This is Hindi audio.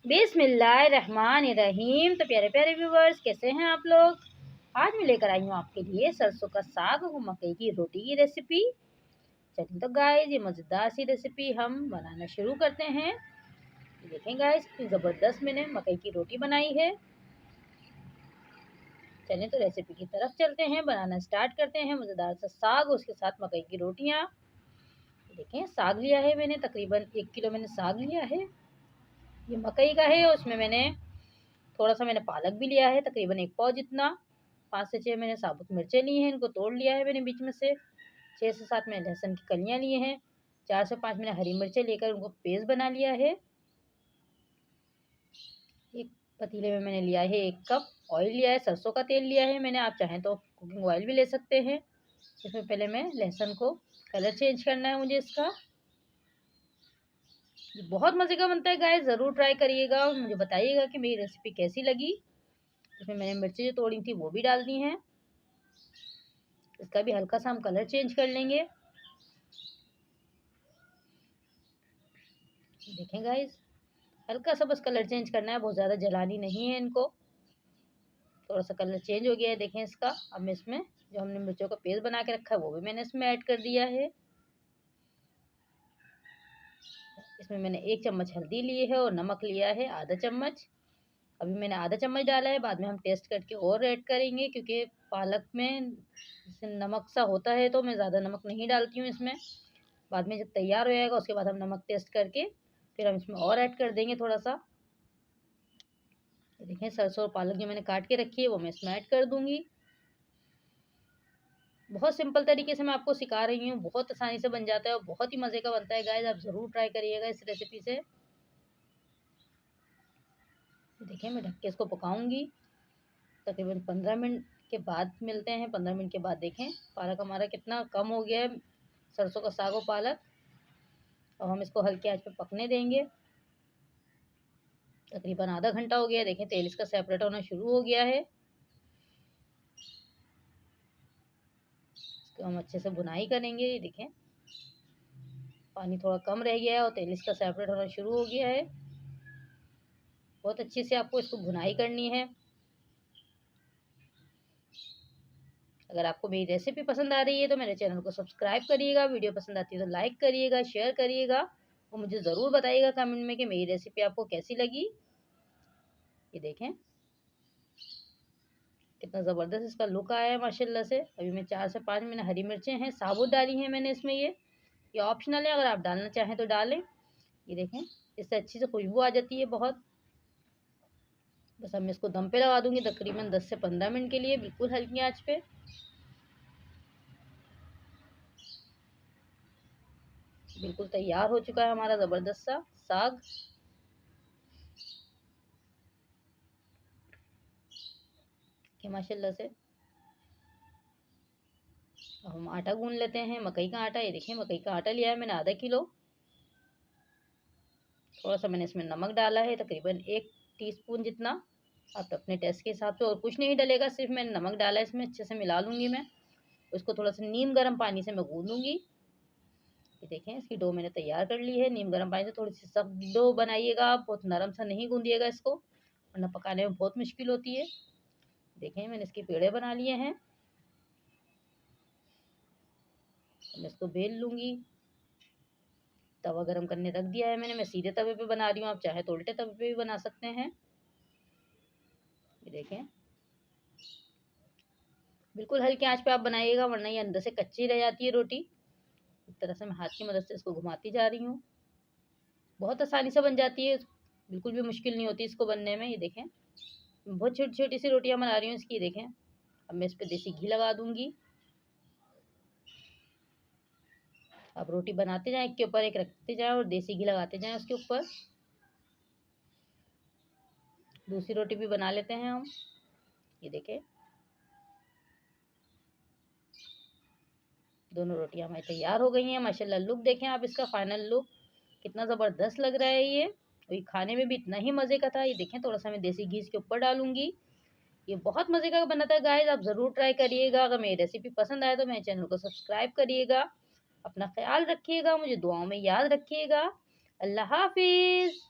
बिस्मिल्लाहिर्रहमानिर्रहीम। तो प्यारे प्यारे व्यूवर्स, कैसे हैं आप लोग। आज मैं लेकर आई हूँ आपके लिए सरसों का साग और मकई की रोटी की रेसिपी। चलिए तो गाइस, ये मज़ेदार सी रेसिपी हम बनाना शुरू करते हैं। देखें गाइस, कितनी ज़बरदस्त मैंने मकई की रोटी बनाई है। चलें तो रेसिपी की तरफ चलते हैं, बनाना स्टार्ट करते हैं। मज़ेदार सा साग, उसके साथ मकई की रोटियाँ। देखें, साग लिया है मैंने, तकरीबन 1 किलो मैंने साग लिया है। ये मकई का है, उसमें मैंने थोड़ा सा पालक भी लिया है, तकरीबन 1 पाव जितना। 5 से 6 मैंने साबुत मिर्चें ली हैं, इनको तोड़ लिया है मैंने बीच में से। 6 से 7 मैंने लहसुन की कलियां लिए हैं। 4 से 5 मैंने हरी मिर्चें लेकर उनको पेस्ट बना लिया है। एक पतीले में मैंने लिया है 1 कप ऑयल लिया है, सरसों का तेल लिया है मैंने। आप चाहें तो कुकिंग ऑयल भी ले सकते हैं। इसमें पहले मैं लहसुन को कलर चेंज करना है मुझे इसका। ये बहुत मज़े का बनता है गाइस, ज़रूर ट्राई करिएगा और मुझे बताइएगा कि मेरी रेसिपी कैसी लगी। इसमें मैंने मिर्ची जो तोड़ी थी वो भी डाल दी हैं। इसका भी हल्का सा हम कलर चेंज कर लेंगे। देखें गाइस, हल्का सा बस कलर चेंज करना है, बहुत ज़्यादा जलानी नहीं है इनको। थोड़ा सा कलर चेंज हो गया है देखें इसका। अब मैं इसमें जो हमने मिर्चों का पेस्ट बना के रखा है वो भी मैंने इसमें ऐड कर दिया है। इसमें मैंने 1 चम्मच हल्दी ली है और नमक लिया है आधा चम्मच। अभी मैंने आधा चम्मच डाला है, बाद में हम टेस्ट करके और ऐड करेंगे, क्योंकि पालक में नमक सा होता है तो मैं ज़्यादा नमक नहीं डालती हूँ इसमें। बाद में जब तैयार हो जाएगा उसके बाद हम नमक टेस्ट करके फिर हम इसमें और ऐड कर देंगे थोड़ा सा। देखें, सरसों और पालक जो मैंने काट के रखी है वो मैं इसमें ऐड कर दूंगी। बहुत सिंपल तरीके से मैं आपको सिखा रही हूँ, बहुत आसानी से बन जाता है और बहुत ही मज़े का बनता है गाइस। आप ज़रूर ट्राई करिएगा इस रेसिपी से। देखें, मैं ढक के इसको पकाऊंगी तकरीबन 15 मिनट के बाद मिलते हैं। 15 मिनट के बाद देखें पालक हमारा कितना कम हो गया है, सरसों का साग और पालक। अब हम इसको हल्की आंच पे पकने देंगे। तकरीबन आधा घंटा हो गया है। देखें, तेल इसका सेपरेट होना शुरू हो गया है। इसको हम अच्छे से भुनाई करेंगे। ये देखें, पानी थोड़ा कम रह गया है और तेल इसका सेपरेट होना शुरू हो गया है। बहुत अच्छे से आपको इसको भुनाई करनी है। अगर आपको मेरी रेसिपी पसंद आ रही है तो मेरे चैनल को सब्सक्राइब करिएगा। वीडियो पसंद आती है तो लाइक करिएगा, शेयर करिएगा और मुझे ज़रूर बताइएगा कमेंट में कि मेरी रेसिपी आपको कैसी लगी। ये देखें कितना ज़बरदस्त इसका लुक आया है माशाल्लाह से। अभी मैं 4 से 5 मैंने हरी मिर्चें हैं साबुत डाली हैं मैंने इसमें। ये ऑप्शनल है, अगर आप डालना चाहें तो डालें। ये देखें, इससे अच्छी से खुशबू आ जाती है बहुत। बस अब मैं इसको दम पे लगा दूंगी तकरीबन 10 से 15 मिनट के लिए, बिल्कुल हल्की आंच पे। बिल्कुल तैयार हो चुका है हमारा ज़बरदस्त सा साग। कि माशाल्लाह से अब हम आटा गूंद लेते हैं, मकई का आटा। ये देखिए, मकई का आटा लिया है मैंने आधा किलो। थोड़ा सा मैंने इसमें नमक डाला है, तकरीबन 1 टीस्पून जितना। आप अपने टेस्ट के हिसाब से, और कुछ नहीं डलेगा, सिर्फ मैंने नमक डाला है इसमें। अच्छे से मिला लूँगी मैं उसको, थोड़ा सा नीम गर्म पानी से मैं गूंदूँगी। ये देखें, इसकी डो मैंने तैयार कर ली है। नीम गर्म पानी से थोड़ी सी सख्त डो बनाइएगा आप, बहुत नरम सा नहीं गूंदिएगा इसको, वरना पकाने में बहुत मुश्किल होती है। देखें, मैंने इसके पेड़े बना लिए हैं। मैं इसको बेल लूँगी। तवा गरम करने रख दिया है मैंने। मैं सीधे तवे पे बना रही हूँ, आप चाहे तो उल्टे तवे पे भी बना सकते हैं। ये देखें, बिल्कुल हल्की आंच पे आप बनाइएगा, वरना ये अंदर से कच्ची रह जाती है रोटी। इस तरह से मैं हाथ की मदद से इसको घुमाती जा रही हूँ। बहुत आसानी से बन जाती है, बिल्कुल भी मुश्किल नहीं होती इसको बनने में। ये देखें, बहुत छोटी छोटी सी रोटियां बना रही हूँ इसकी। देखें, अब मैं इस पर देसी घी लगा दूंगी। आप रोटी बनाते जाएं, एक के ऊपर एक रखते जाएं और देसी घी लगाते जाएं उसके ऊपर। दूसरी रोटी भी बना लेते हैं हम। ये देखें, दोनों रोटियां हमारी तैयार हो गई हैं माशाल्लाह। लुक देखें आप इसका, फाइनल लुक कितना ज़बरदस्त लग रहा है ये। और ये खाने में भी इतना ही मज़े का था। ये देखें, थोड़ा सा मैं देसी घी इसके ऊपर डालूंगी। ये बहुत मज़े का बना था गाइस, आप ज़रूर ट्राई करिएगा। अगर मेरी रेसिपी पसंद आए तो मेरे चैनल को सब्सक्राइब करिएगा। अपना ख्याल रखिएगा, मुझे दुआओं में याद रखिएगा। अल्लाह हाफिज़।